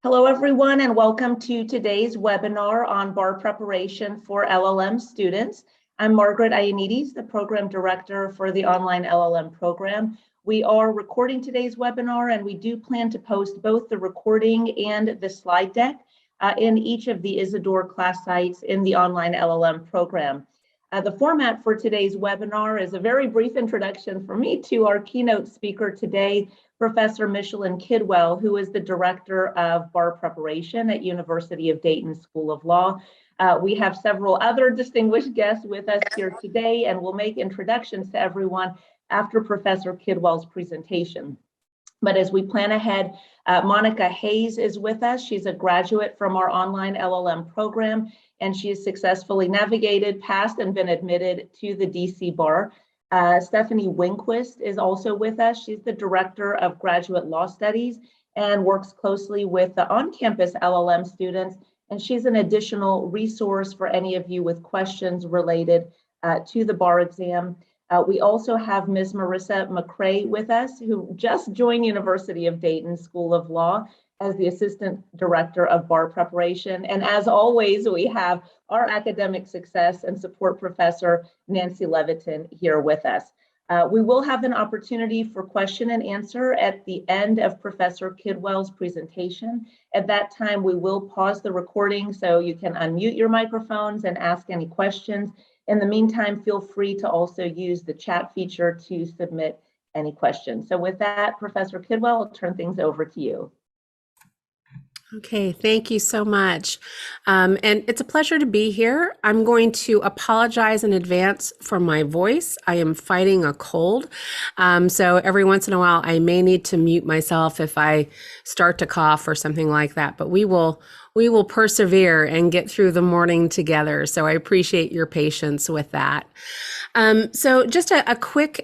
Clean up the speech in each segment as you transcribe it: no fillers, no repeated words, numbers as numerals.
Hello, everyone, and welcome to today's webinar on bar preparation for LLM students. I'm Margaret Ioannidis, the Program Director for the Online LLM program. We are recording today's webinar, and we do plan to post both the recording and the slide deck in each of the Isidore class sites in the Online LLM program. The format for today's webinar is a very brief introduction from me to our keynote speaker today, Professor Micheline Kidwell, who is the Director of Bar Preparation at University of Dayton School of Law. We have several other distinguished guests with us here today, and we'll make introductions to everyone after Professor Kidwell's presentation. But as we plan ahead, Monica Hayes is with us. She's a graduate from our Online LLM program, and she has successfully navigated, passed, and been admitted to the DC Bar. Stephanie Winquist is also with us. She's the Director of Graduate Law Studies and works closely with the on-campus LLM students. And she's an additional resource for any of you with questions related to the bar exam. We also have Ms. Marissa McCrae with us, who just joined University of Dayton School of Law as the Assistant Director of Bar Preparation. And as always, we have our academic success and support professor, Nancy Levitin, here with us. We will have an opportunity for question and answer at the end of Professor Kidwell's presentation. At that time, we will pause the recording so you can unmute your microphones and ask any questions. In the meantime, feel free to also use the chat feature to submit any questions. So with that, Professor Kidwell, I'll turn things over to you. Okay, thank you so much. And it's a pleasure to be here. I'm going to apologize in advance for my voice. I am fighting a cold. So every once in a while, I may need to mute myself if I start to cough or something like that, but we will persevere and get through the morning together. So I appreciate your patience with that. So just a quick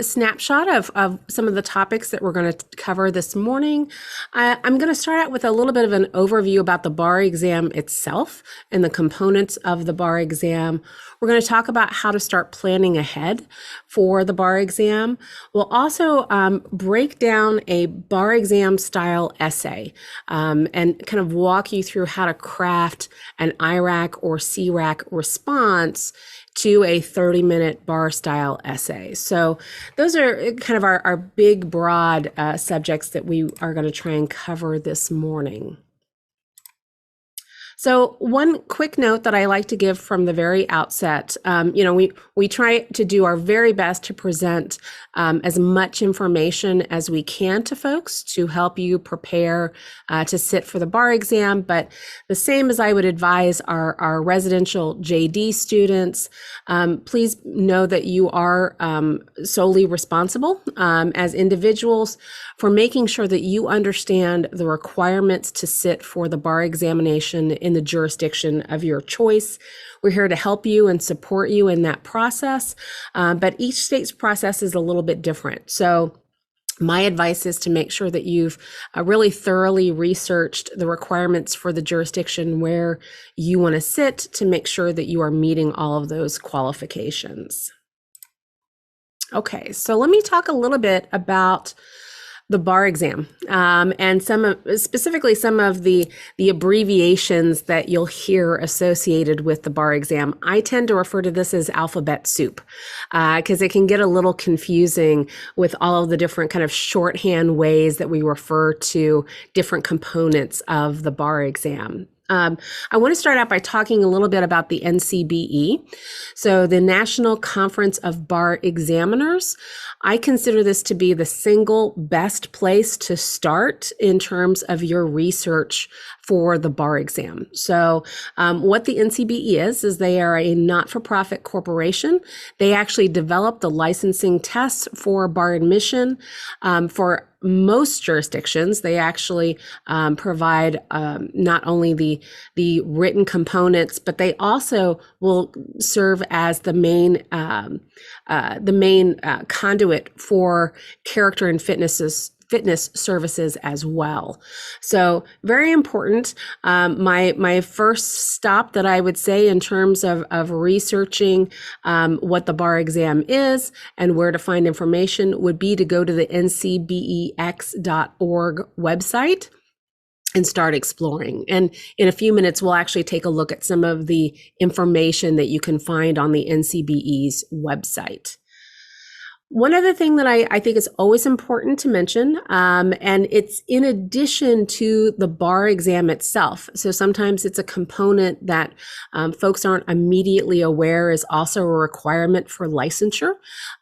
snapshot of some of the topics that we're going to cover this morning. I'm going to start out with a little bit of an overview about the bar exam itself and the components of the bar exam. We're going to talk about how to start planning ahead for the bar exam. We'll also break down a bar exam style essay and kind of walk you through how to craft an IRAC or CRAC response to a 30-minute bar style essay. So those are kind of our big, broad subjects that we are going to try and cover this morning. So one quick note that I like to give from the very outset, we try to do our very best to present as much information as we can to folks to help you prepare to sit for the bar exam. But the same as I would advise our residential JD students, please know that you are solely responsible as individuals for making sure that you understand the requirements to sit for the bar examination in the jurisdiction of your choice. We're here to help you and support you in that process, but each state's process is a little bit different. So my advice is to make sure that you've really thoroughly researched the requirements for the jurisdiction where you want to sit to make sure that you are meeting all of those qualifications. Okay, so let me talk a little bit about the bar exam and specifically some of the abbreviations that you'll hear associated with the bar exam. I tend to refer to this as alphabet soup because it can get a little confusing with all of the different kind of shorthand ways that we refer to different components of the bar exam. I want to start out by talking a little bit about the NCBE. So the National Conference of Bar Examiners. I consider this to be the single best place to start in terms of your research for the bar exam. So what the NCBE is they are a not-for-profit corporation. They actually develop the licensing tests for bar admission. For most jurisdictions, they actually provide not only the written components, but they also will serve as the main conduit for character and fitness fitness services as well. So very important. My first stop that I would say in terms of researching what the bar exam is and where to find information would be to go to the ncbex.org website and start exploring. And in a few minutes, we'll actually take a look at some of the information that you can find on the NCBE's website. One other thing that I think is always important to mention, and it's in addition to the bar exam itself. So sometimes it's a component that folks aren't immediately aware is also a requirement for licensure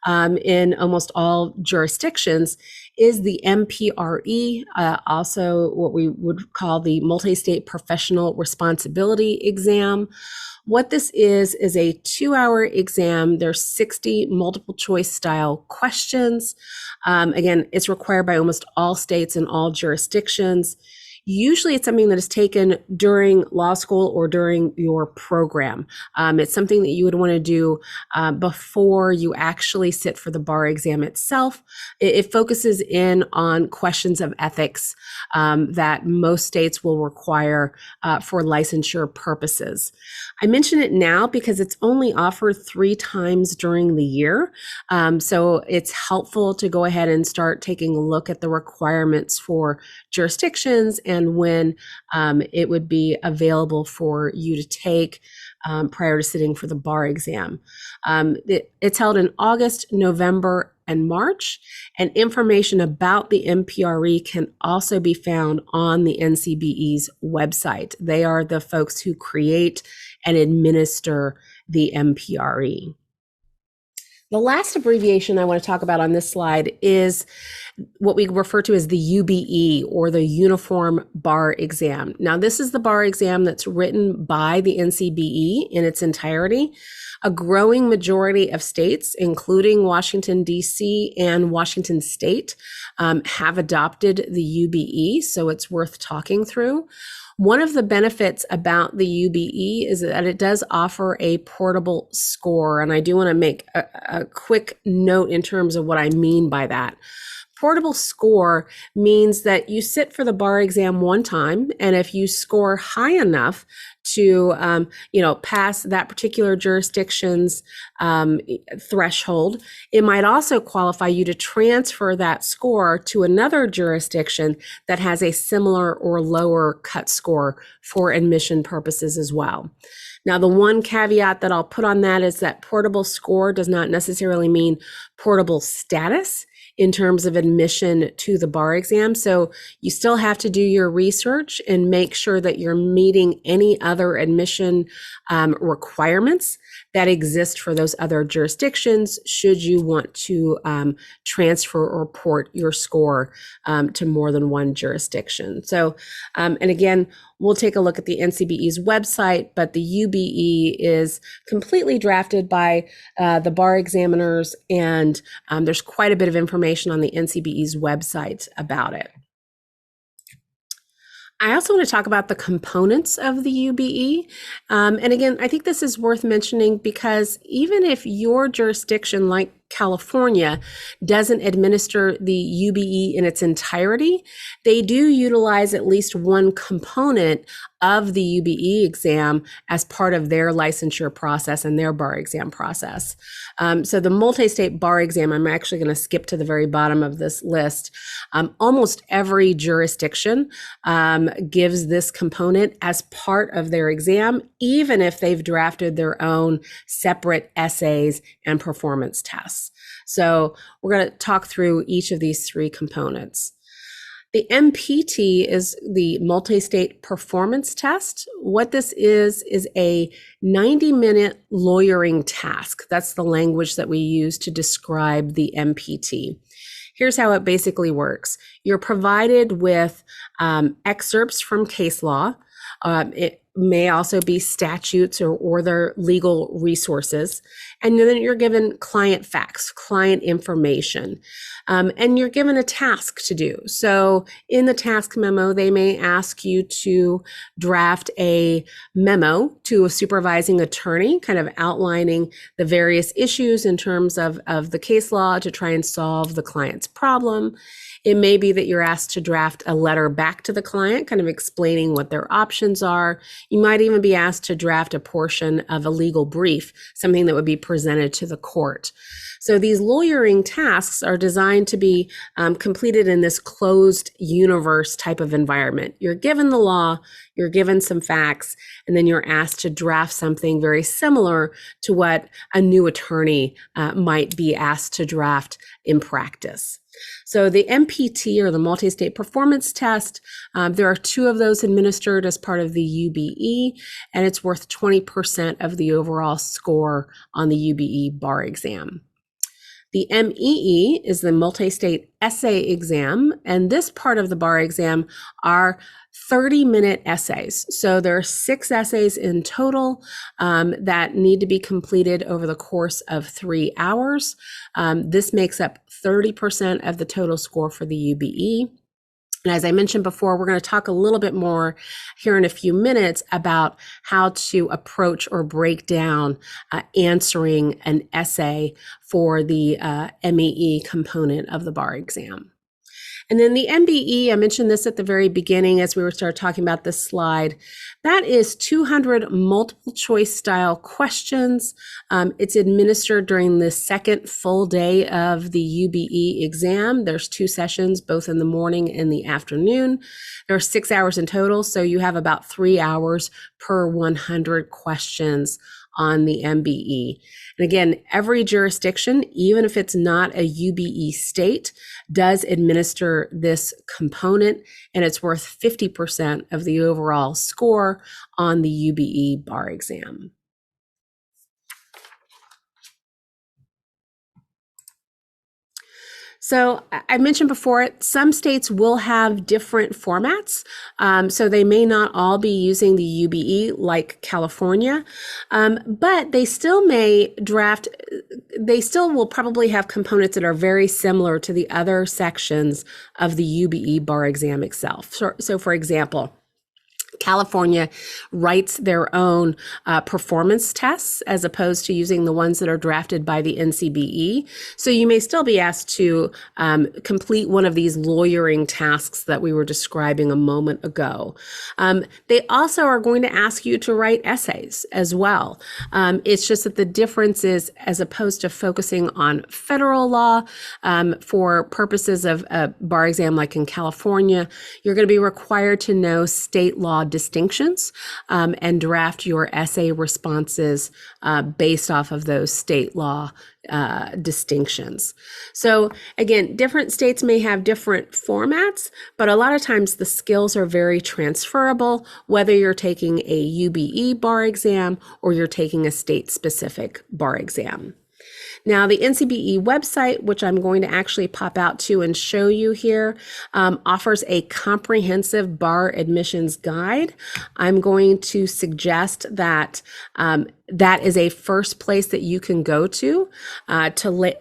in almost all jurisdictions, is the MPRE, also what we would call the Multi-State Professional Responsibility Exam. What this is a 2-hour exam. There's 60 multiple choice style questions. Again, it's required by almost all states and all jurisdictions. Usually it's something that is taken during law school or during your program. It's something that you would want to do before you actually sit for the bar exam itself. It focuses in on questions of ethics that most states will require for licensure purposes. I mention it now because it's only offered 3 times during the year. So it's helpful to go ahead and start taking a look at the requirements for jurisdictions and when it would be available for you to take prior to sitting for the bar exam. It's held in August, November, and March, and information about the MPRE can also be found on the NCBE's website. They are the folks who create and administer the MPRE. The last abbreviation I want to talk about on this slide is what we refer to as the UBE, or the Uniform Bar Exam. Now, this is the bar exam that's written by the NCBE in its entirety. A growing majority of states, including Washington, D.C. and Washington State, have adopted the UBE, so it's worth talking through. One of the benefits about the UBE is that it does offer a portable score, and I do want to make a quick note in terms of what I mean by that. Portable score means that you sit for the bar exam one time, and if you score high enough to, pass that particular jurisdiction's threshold, it might also qualify you to transfer that score to another jurisdiction that has a similar or lower cut score for admission purposes as well. Now, the one caveat that I'll put on that is that portable score does not necessarily mean portable status in terms of admission to the bar exam. So you still have to do your research and make sure that you're meeting any other admission requirements that exist for those other jurisdictions should you want to transfer or port your score to more than one jurisdiction. So, and again, we'll take a look at the NCBE's website, but the UBE is completely drafted by the bar examiners, and there's quite a bit of information on the NCBE's website about it. I also want to talk about the components of the UBE. And again, I think this is worth mentioning because even if your jurisdiction, like California, doesn't administer the UBE in its entirety, they do utilize at least one component of the UBE exam as part of their licensure process and their bar exam process. So the multi-state bar exam, I'm actually going to skip to the very bottom of this list. Almost every jurisdiction gives this component as part of their exam, even if they've drafted their own separate essays and performance tests. So we're going to talk through each of these 3 components. The MPT is the multi-state performance test. What this is a 90-minute lawyering task. That's the language that we use to describe the MPT. Here's how it basically works. You're provided with excerpts from case law. It may also be statutes or their legal resources. And then you're given client facts, client information, and you're given a task to do. So in the task memo, they may ask you to draft a memo to a supervising attorney, kind of outlining the various issues in terms of the case law to try and solve the client's problem. It may be that you're asked to draft a letter back to the client, kind of explaining what their options are. You might even be asked to draft a portion of a legal brief, something that would be presented to the court. So these lawyering tasks are designed to be completed in this closed universe type of environment. You're given the law, you're given some facts, and then you're asked to draft something very similar to what a new attorney might be asked to draft in practice. So the MPT, or the Multi-State Performance Test, there are 2 of those administered as part of the UBE, and it's worth 20% of the overall score on the UBE bar exam. The MEE is the multi-state essay exam, and this part of the bar exam are 30-minute essays. So there are 6 essays in total that need to be completed over the course of 3 hours. This makes up 30% of the total score for the UBE. And as I mentioned before, we're going to talk a little bit more here in a few minutes about how to approach or break down answering an essay for the MEE component of the bar exam. And then the MBE, I mentioned this at the very beginning as we started talking about this slide, that is 200 multiple choice style questions. It's administered during the second full day of the UBE exam. There's 2 sessions, both in the morning and the afternoon. There are 6 hours in total, so you have about 3 hours per 100 questions on the MBE. And again, every jurisdiction, even if it's not a UBE state, does administer this component, and it's worth 50% of the overall score on the UBE bar exam. So I mentioned before, some states will have different formats. So they may not all be using the UBE like California, but they still may draft, they still will probably have components that are very similar to the other sections of the UBE bar exam itself. So for example, California writes their own performance tests as opposed to using the ones that are drafted by the NCBE. So you may still be asked to complete one of these lawyering tasks that we were describing a moment ago. They also are going to ask you to write essays as well. It's just that the difference is, as opposed to focusing on federal law for purposes of a bar exam like in California, you're going to be required to know state law distinctions and draft your essay responses based off of those state law distinctions. So again, different states may have different formats, but a lot of times the skills are very transferable, whether you're taking a UBE bar exam or you're taking a state-specific bar exam. Now, the NCBE website, which I'm going to actually pop out to and show you here, offers a comprehensive bar admissions guide. I'm going to suggest that that is a first place that you can go to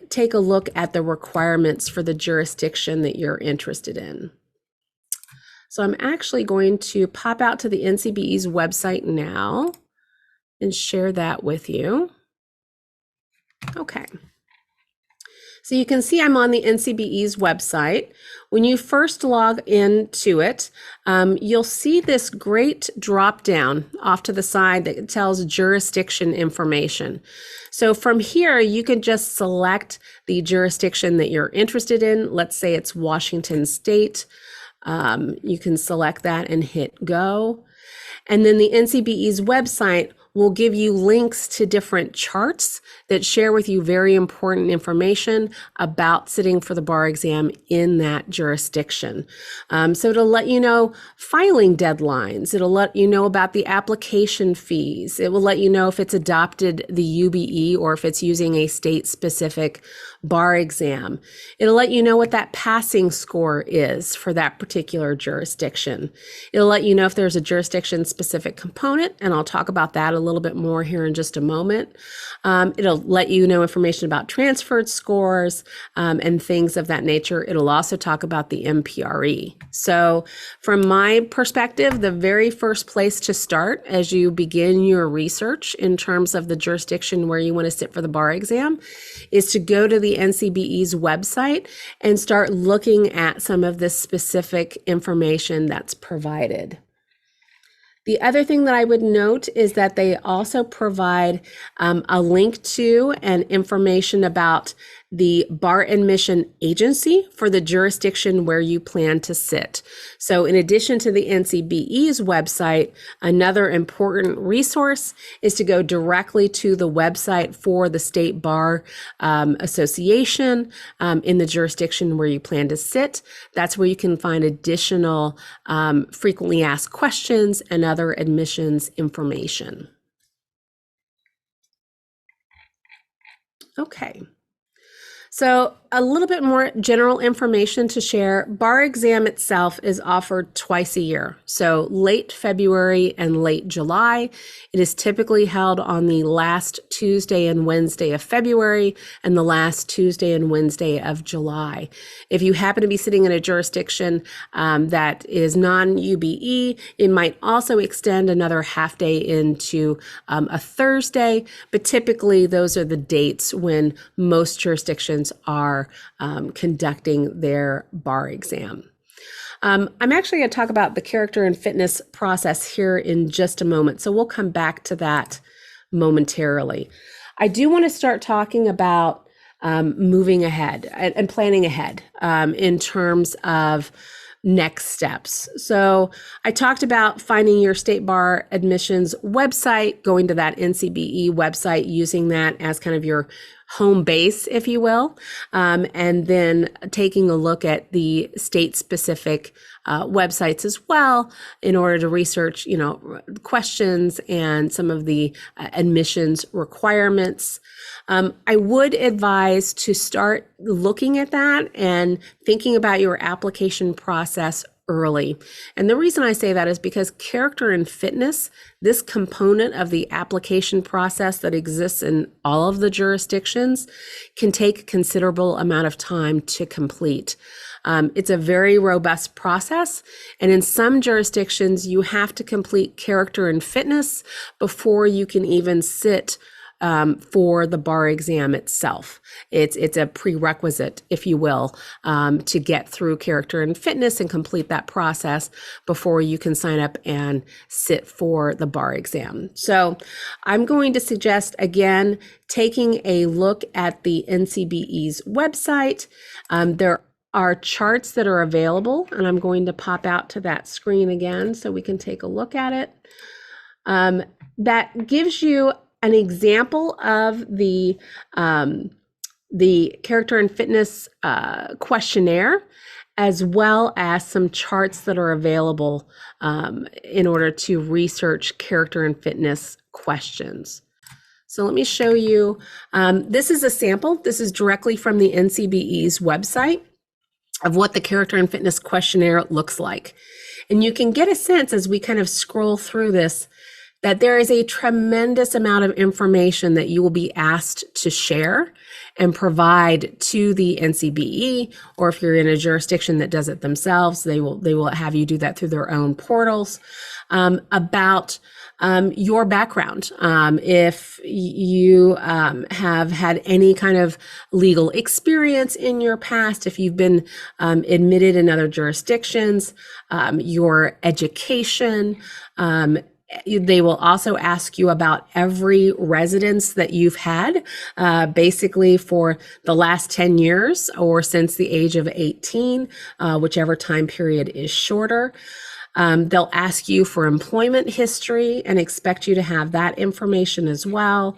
take a look at the requirements for the jurisdiction that you're interested in. So I'm actually going to pop out to the NCBE's website now and share that with you. Okay, so you can see I'm on the NCBE's website. When you first log into it, you'll see this great drop down off to the side that tells jurisdiction information. So from here, you can just select the jurisdiction that you're interested in. Let's say it's Washington State. You can select that and hit go. And then the NCBE's website will give you links to different charts that share with you very important information about sitting for the bar exam in that jurisdiction. So it'll let you know filing deadlines. It'll let you know about the application fees. It will let you know if it's adopted the UBE or if it's using a state-specific bar exam. It'll let you know what that passing score is for that particular jurisdiction. It'll let you know if there's a jurisdiction-specific component, and I'll talk about that a little bit more here in just a moment. It'll let you know information about transferred scores and things of that nature. It'll also talk about the MPRE. So from my perspective, the very first place to start as you begin your research in terms of the jurisdiction where you want to sit for the bar exam is to go to the the NCBE's website and start looking at some of the specific information that's provided. The other thing that I would note is that they also provide a link to and information about the bar admission agency for the jurisdiction where you plan to sit. So in addition to the NCBE's website, another important resource is to go directly to the website for the State Bar Association in the jurisdiction where you plan to sit. That's where you can find additional frequently asked questions and other admissions information. Okay. So a little bit more general information to share. Bar exam itself is offered twice a year. So late February and late July. It is typically held on the last Tuesday and Wednesday of February and the last Tuesday and Wednesday of July. If you happen to be sitting in a jurisdiction that is non-UBE, it might also extend another half day into a Thursday, but typically those are the dates when most jurisdictions are conducting their bar exam. I'm actually going to talk about the character and fitness process here in just a moment, so we'll come back to that momentarily. I do want to start talking about moving ahead and planning ahead in terms of next steps. So I talked about finding your state bar admissions website, going to that NCBE website, using that as kind of your home base, if you will, and then taking a look at the state-specific websites as well in order to research, questions and some of the admissions requirements. I would advise to start looking at that and thinking about your application process early. And the reason I say that is because character and fitness, this component of the application process that exists in all of the jurisdictions, can take a considerable amount of time to complete. It's a very robust process, and in some jurisdictions, you have to complete character and fitness before you can even sit for the bar exam itself. It's a prerequisite, if you will, to get through character and fitness and complete that process before you can sign up and sit for the bar exam. So I'm going to suggest, again, taking a look at the NCBE's website. There are charts that are available, and I'm going to pop out to that screen again so we can take a look at it. That gives you an example of the character and fitness questionnaire, as well as some charts that are available in order to research character and fitness questions. So let me show you. This is a sample. This is directly from the NCBE's website of what the character and fitness questionnaire looks like. And you can get a sense as we kind of scroll through this that there is a tremendous amount of information that you will be asked to share and provide to the NCBE, or if you're in a jurisdiction that does it themselves, they will have you do that through their own portals, about your background. If you have had any kind of legal experience in your past, if you've been admitted in other jurisdictions, your education. They will also ask you about every residence that you've had, basically for the last 10 years or since the age of 18, whichever time period is shorter. They'll ask you for employment history and expect you to have that information as well.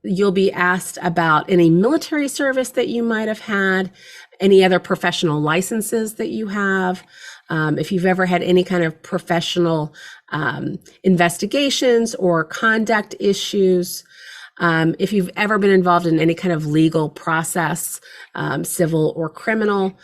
You'll be asked about any military service that you might have had, any other professional licenses that you have. If you've ever had any kind of professional investigations or conduct issues, if you've ever been involved in any kind of legal process, civil or criminal.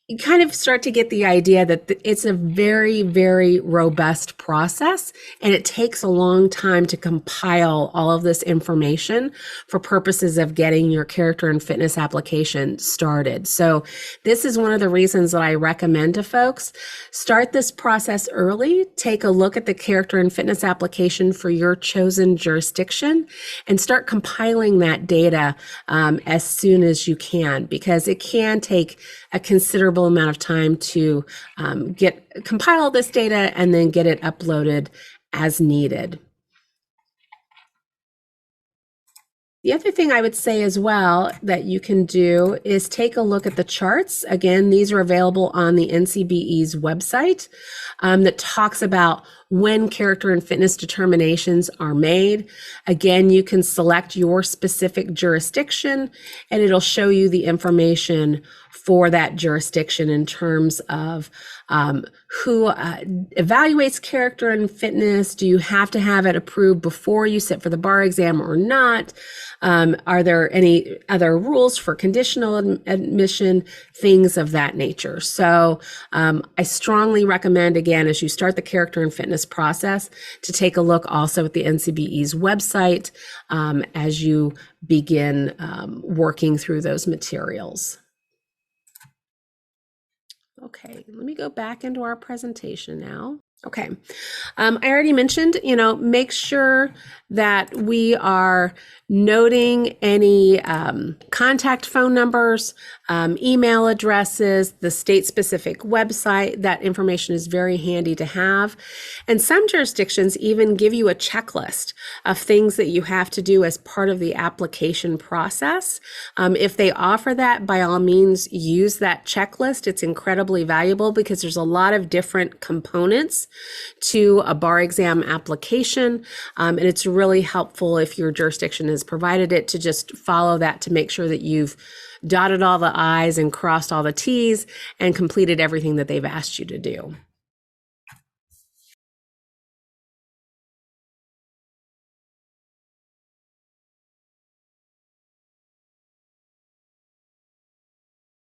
you kind of start to get the idea that it's a very, very robust process, and it takes a long time to compile all of this information for purposes of getting your character and fitness application started. So this is one of the reasons that I recommend to folks, start this process early, take a look at the character and fitness application for your chosen jurisdiction, and start compiling that data as soon as you can, because it can take a considerable amount of time to compile this data and then get it uploaded as needed. The other thing I would say as well that you can do is take a look at the charts. Again, these are available on the NCBE's website that talks about when character and fitness determinations are made. Again, you can select your specific jurisdiction and it'll show you the information for that jurisdiction in terms of who evaluates character and fitness. Do you have to have it approved before you sit for the bar exam or not? Are there any other rules for conditional admission? Things of that nature. So I strongly recommend, again, as you start the character and fitness process, to take a look also at the NCBE's website as you begin working through those materials. Okay, let me go back into our presentation now. Okay, I already mentioned, make sure that we are noting any contact phone numbers, email addresses, the state-specific website. That information is very handy to have. And some jurisdictions even give you a checklist of things that you have to do as part of the application process. If they offer that, by all means, use that checklist. It's incredibly valuable because there's a lot of different components to a bar exam application. And it's really helpful if your jurisdiction has provided it to just follow that to make sure that you've dotted all the I's and crossed all the T's and completed everything that they've asked you to do.